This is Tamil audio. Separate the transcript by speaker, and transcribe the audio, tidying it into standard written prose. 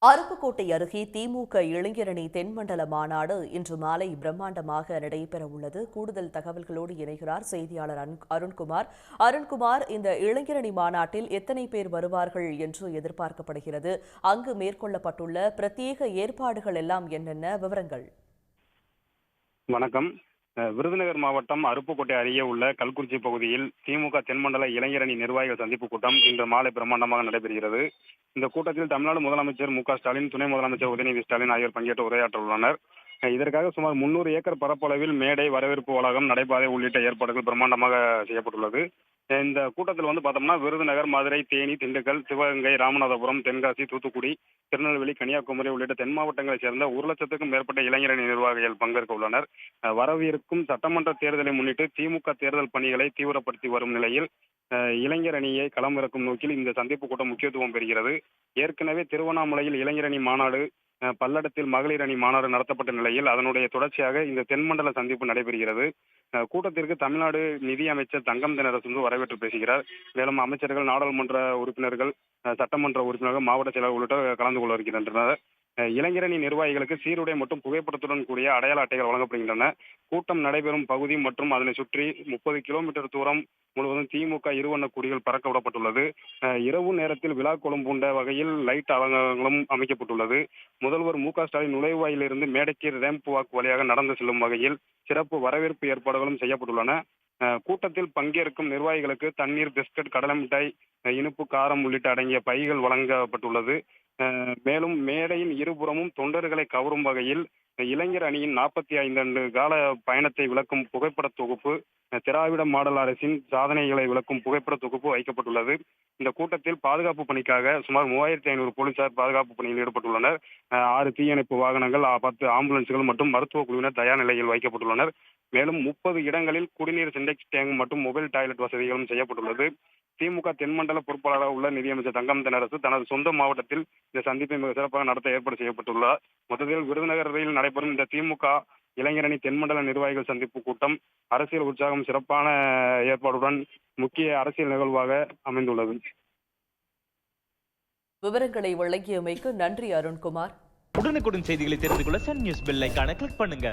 Speaker 1: அருப்புக்கோட்டை அருகே திமுக இளைஞரணி தென்மண்டல மாநாடு இன்று மாலை பிரம்மாண்டமாக நடைபெறவுள்ளது. கூடுதல் தகவல்களோடு இணைகிறார் செய்தியாளர் அருண்குமார். அருண்குமார், இந்த இளைஞரணி மாநாட்டில் எத்தனை பேர் வருவார்கள் என்று எதிர்பார்க்கப்படுகிறது? அங்கு மேற்கொள்ளப்பட்டுள்ள பிரத்யேக ஏற்பாடுகள் எல்லாம் என்னென்ன விவரங்கள்?
Speaker 2: வணக்கம். விருதுநகர் மாவட்டம் அருப்புக்கோட்டை அருகே உள்ள கல்குறிச்சி பகுதியில் திமுக தென்மண்டல இளைஞரணி நிர்வாகிகள் சந்திப்பு கூட்டம் இன்று மாலை பிரம்மாண்டமாக நடைபெறுகிறது. இந்த கூட்டத்தில் தமிழ்நாடு முதலமைச்சர் மு.க.ஸ்டாலின், துணை முதலமைச்சர் உதயநிதி ஸ்டாலின் ஆகியோர் பங்கேற்று உரையாற்ற உள்ளனர். இதற்காக சுமார் 300 ஏக்கர் பரப்பளவில் மேடை, வரவேற்பு வளாகம், நடைபாதை உள்ளிட்ட ஏற்பாடுகள் பிரம்மாண்டமாக செய்யப்பட்டுள்ளது. இந்த கூட்டத்தில் பார்த்தோம்னா விருதுநகர், மதுரை, தேனி, திண்டுக்கல், சிவகங்கை, ராமநாதபுரம், தென்காசி, தூத்துக்குடி, திருநெல்வேலி, கன்னியாகுமரி உள்ளிட்ட தென் மாவட்டங்களைச் சேர்ந்த 1,00,000க்கும் மேற்பட்ட இளைஞரணி நிர்வாகிகள் பங்கேற்க உள்ளனர். வரவிருக்கும் சட்டமன்ற தேர்தலை முன்னிட்டு திமுக தேர்தல் பணிகளை தீவிரப்படுத்தி வரும் நிலையில் இளைஞர் அணியை களமிறக்கும் நோக்கில் இந்த சந்திப்பு கூட்டம் முக்கியத்துவம் பெறுகிறது. ஏற்கனவே திருவண்ணாமலையில் இளைஞரணி மாநாடு, பல்லடத்தில் மகளிர் அணி மாநாடு நடத்தப்பட்ட நிலையில் அதனுடைய தொடர்ச்சியாக இந்த தென்மண்டல சந்திப்பு நடைபெறுகிறது. கூட்டத்திற்கு தமிழ்நாடு நிதி அமைச்சர் தங்கம் தென்னரசு வரவேற்று பேசுகிறார். மேலும் அமைச்சர்கள், நாடாளுமன்ற உறுப்பினர்கள், சட்டமன்ற உறுப்பினர்கள், மாவட்ட செயலாளர் உள்ளிட்ட கலந்து கொள்ள இருக்கின்றனர். இளைஞரணி நிர்வாகிகளுக்கு சீருடை மற்றும் புகைப்படத்துடன் கூடிய அடையாள அட்டைகள் வழங்கப்படுகின்றன. கூட்டம் நடைபெறும் பகுதி மற்றும் அதனை சுற்றி 30 கிலோமீட்டர் தூரம் முழுவதும் திமுக இருவண்ண கொடிகள் பறக்க விடப்பட்டுள்ளது. இரவு நேரத்தில் விழா கோலம் பூண்ட வகையில் லைட் அலங்காரங்களும் அமைக்கப்பட்டுள்ளது. முதல்வர் மு.க.ஸ்டாலின் நுழைவாயிலிருந்து மேடைக்கு ரேம்ப் வாக் வழியாக நடந்து செல்லும் வகையில் சிறப்பு வரவேற்பு ஏற்பாடுகளும் செய்யப்பட்டுள்ளன. கூட்டத்தில் பங்கேற்கும் நிர்வாகிகளுக்கு தண்ணீர், பிஸ்கட், கடலை மிட்டாய், இனிப்பு, காரம் உள்ளிட்ட அடங்கிய பைகள் வழங்கப்பட்டுள்ளது. மேலும் மேடையின் இருபுறமும் தொண்டர்களை கவரும் வகையில் இளைஞர் அணியின் 45 ஆண்டு கால பயணத்தை விளக்கும் புகைப்பட தொகுப்பு, திராவிட மாடல் அரசின் சாதனைகளை விளக்கும் புகைப்பட தொகுப்பு வைக்கப்பட்டுள்ளது. இந்த கூட்டத்தில் பாதுகாப்பு பணிக்காக சுமார் 3500 போலீசார் பாதுகாப்பு பணியில் ஈடுபட்டுள்ளனர். 6 தீயணைப்பு வாகனங்கள், 10 ஆம்புலன்ஸ்கள் மற்றும் மருத்துவ குழுவினர் தயார் நிலையில் வைக்கப்பட்டுள்ளனர். மேலும் 30 இடங்களில் குடிநீர் சிண்டெக்ஸ் டேங்க் மற்றும் மொபைல் டாய்லெட் வசதிகளும் செய்யப்பட்டுள்ளது. திமுக தென்மண்டல பொறுப்பாளராக உள்ள நிதியமைச்சர் தங்கம் தென்னரசு தனது சொந்த மாவட்டத்தில் இந்த சந்திப்பை மிக சிறப்பாக நடத்த ஏற்பாடு செய்யப்பட்டுள்ளார். மொத்தத்தில் விருதுநகரில் நடைபெறும் இந்த திமுக இளைஞரணி தென்மண்டல நிர்வாகிகள் சந்திப்பு கூட்டம் அரசியல் உற்சாகம், சிறப்பான ஏற்பாடுடன் முக்கிய அரசியல் நிகழ்வாக அமைந்துள்ளது.
Speaker 1: விவரங்களை வழங்கியமைக்கு நன்றி அருண்குமார்.
Speaker 3: உடனுக்குடன் செய்திகளை தெரிந்து கொள்ள சன் நியூஸ் பெல் ஐகானை கிளிக் பண்ணுங்க.